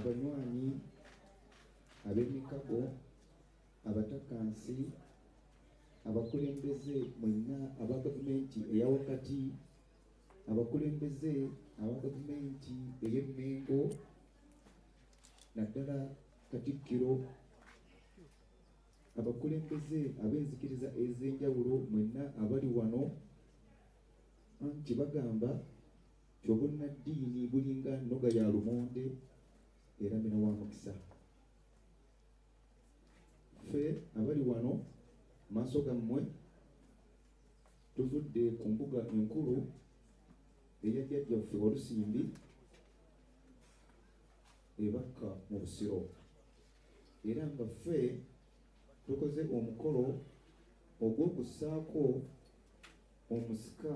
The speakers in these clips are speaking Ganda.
abanywanyi ab'emikago abatakansi abakulembeze mwenna aba gavumenti eya wakati abakulembeze aba gavumenti ey'Emmengo naddala Katikkiro abakulembeze ab'enzikiriza ez'enjawulo mwenna abali wano nti bagamba ky'obunnaddiini bulinga nnoga ya lumonde era mina wa mukisa. Ffe abali wano maaso gammwe tuvudde ku mbuga enkulu eya jjajjaffe Walusimbi ebakka mu Busiro era nga ffe tukoze omukolo ogw'okussaako omusika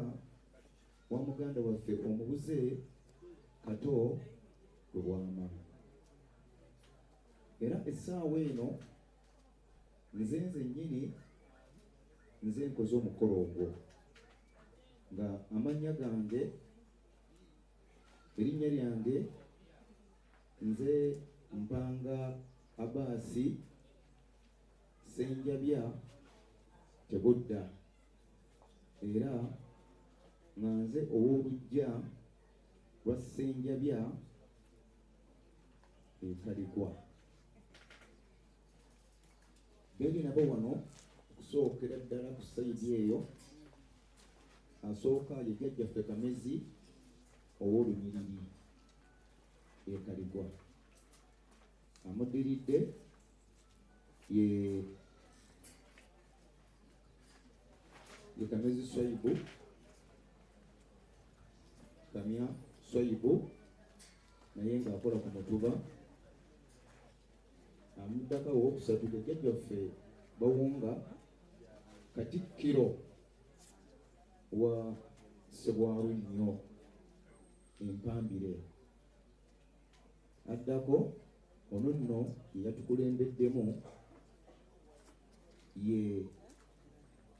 wa muganda waffe omubuze Kato Lubwama. Era essaawa eno nze nnyini nze nkoze omukolo ogwo nga amannya gange erinnya lyange nze Mpanga Abasi Ssenjabya Tebudda era nga nze ow'oluggya lwa Ssenjabya Ekaligwa. Geri nabo wano okusookera ddala ku sayidi eyo asooka ye jjajjaffe Kamezi ow'Olunyiriri Ekaligwa. Amuddiridde ye Kamezi Swaibu Kamya Swaibu naye ng'akola ku Mutuba. Amuddako ow'okusatu ge jjajjaffe Bawunga Katikkiro wa Ssebwalunnyo Empambire. Addako ono nno ye yatukulembeddemu ye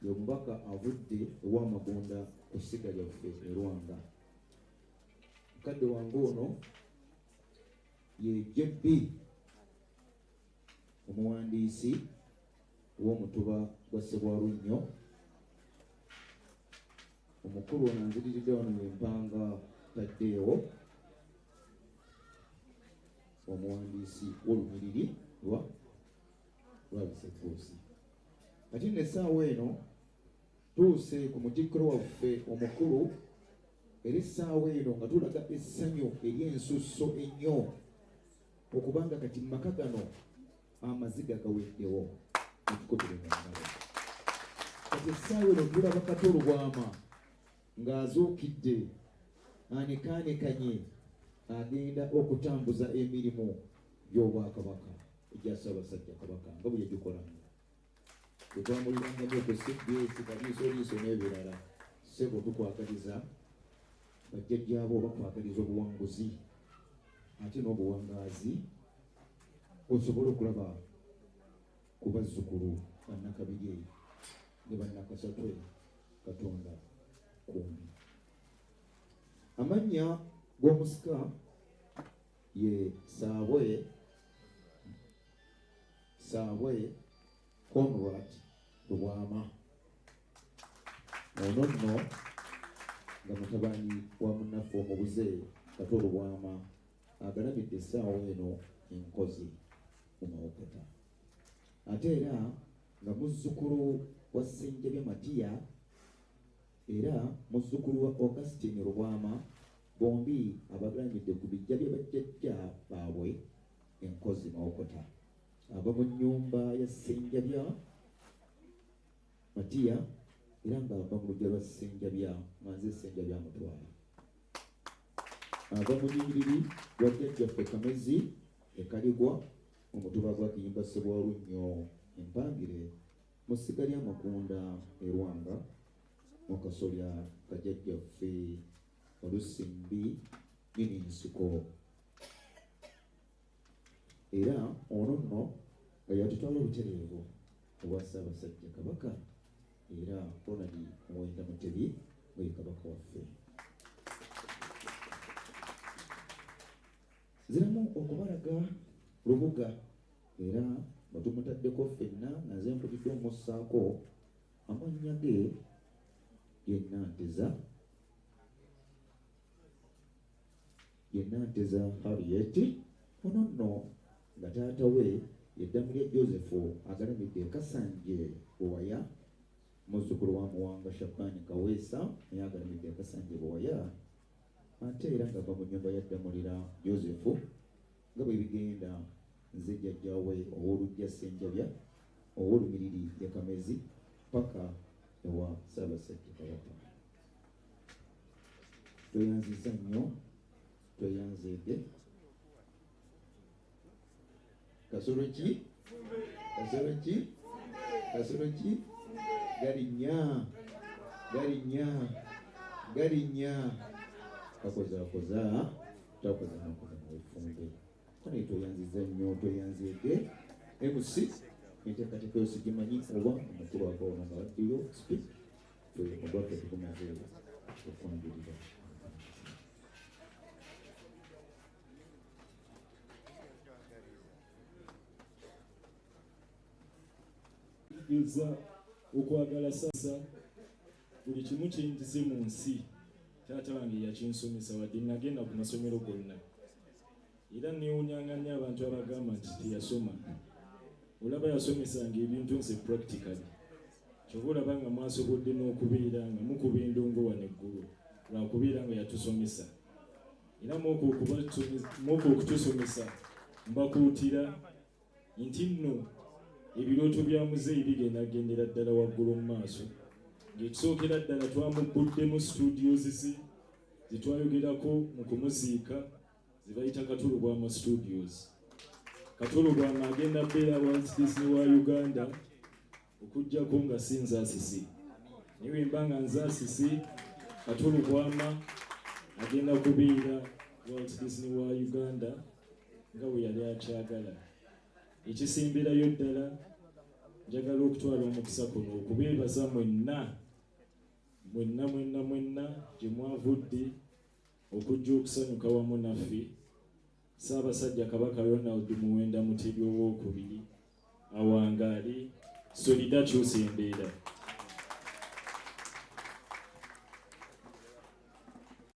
omubaka avudde ow'Amagunda ku ssiga lyaffe e Rwanda. Mukadde wange ono ye JB omuwandiisi w'Omutuba gwa Ssebwalunnyo. Omukulu ono anziriridde wano ye Mpanga Taddeewo omuwandiisi w'Olunyiriri lwa Bisekoosi. Kati nno essaawa eno tuuse ku mutikkiro waffe omukulu era essaawa eno nga tulaga essanyu ery'ensusso ennyo okubanga kati mu maka gano amaziga gaweddewo netukubire mu ngalo. Kati essaawa eno tulaba Kato Lubwama ng'azuukidde anekaanekanye agenda okutambuza emirimu gy'Obwakabaka egya Ssaabasajja Kabaka nga bwe yagikolanga. Tetwamulirangamu ku CBS Kaliisoliiso n'ebirala. Ssebo tukwagaliza bajjajjaabo bakwagaliza obuwanguzi ate n'obuwangaazi osobole okulaba ku bazzukulu bannakabirye ne bannakasatwe Katonda kumbi. Amannya g'omusika ye Saabwe Conrad Lubwama. Ono nno nga mutabani wa munnaffe omubuze Kato Lubwama agalamidde essaawa eno enkozi mu Mawokota. Ate era nga muzzukulu wa Ssenjabya Matiya era muzzukulu wa Augustine Lubwama bombi abagalamidde ku bijja bya bajjajja baabwe enkozi Mawokota. Aba mu nnyumba ya Ssenjabya Matiya era ng'ava mu luggya lwa Ssenjabya Manzi Ssenjabya Mutwala. Ava mu nnyiriri lwa jjajjaffe Kamezi Ekaligwa Omutuba gwa Kiyimba Ssebwalunnyo Empangire mu ssiga ly'Amagunda e Rwanga mu kasolya ka jjajjaffe Walusimbi Nininsiko. Era ono nno nga yatutwala obutereevu obwa Ssaabasajja Kabaka era Ronald Muwenda Mutebi bwe Kabaka waffe. ziramu okubalaga lubuga era nga tumutaddeko ffenna naze mpulidde omussaako amannya ge Yenanteza Harriet, ono nno nga taata we yeddamu lya Joseph agalamidde Kasanje Bwaya, muzzukulu wa Muwanga Shabani Kaweesa naye agalamidde Kasanje Bwaya, ate era nga ava mu nnyumba yaddamulira Joseph nga bwe bigenda nze jjajjaawe ow'olujja Ssenjabya ow'olumiriri ya Kamezi paka ewa Ssaabasajja Kabaka. Tweyanziza nnyo, tweyanzeege. Kasolo ki? Galinnya kakozaakoza takoza nakoza mu bufumbe. Kale tweyanziza nnyo, tweyanzeege. MC enteekateeka yo sigimanyi oba omukulu agoono nga waddeyo speak twemugwaffe tugumaze okwanjulira. Yuza okwagala sasa buli kimu kyenjize mu nsi taata wange yakinsomesa wadde nagenda ku masomero gonna era newunyanganya abantu abagamba nti teyasoma. Olaba yasomesanga ebintu nze practically kyova olaba nga mwasobodde n'okubeera nga mukuba endongo wano eggulu lwakubeera nga yatusomesa era mwoko okutusomesa mbakuutira nti nno ebirooto bya muzeeyi bigendagendera ddala waggulu mu maaso ng'ekisookera ddala twamubbuddemu studios zetwayogerako mu kumuziika zebayita Katulugwama Studios. Katulugwama agenda beera Walt Disney wa Uganda okujjako nga si nzaasisi niwe mba nga nzaasisi Katulugwama agenda kubeera Walt Disney wa Uganda nga bwe yali akyagala. Ekisimbirayo ddala njagala okutwala omukisa kuno okubeebaza mwenna gye mwavudde okujja okusanyuka wamu naffe. Ssaabasajja Kabaka Ronald Muwenda Mutebi owookubiri awangaale Solidakyusa embeera.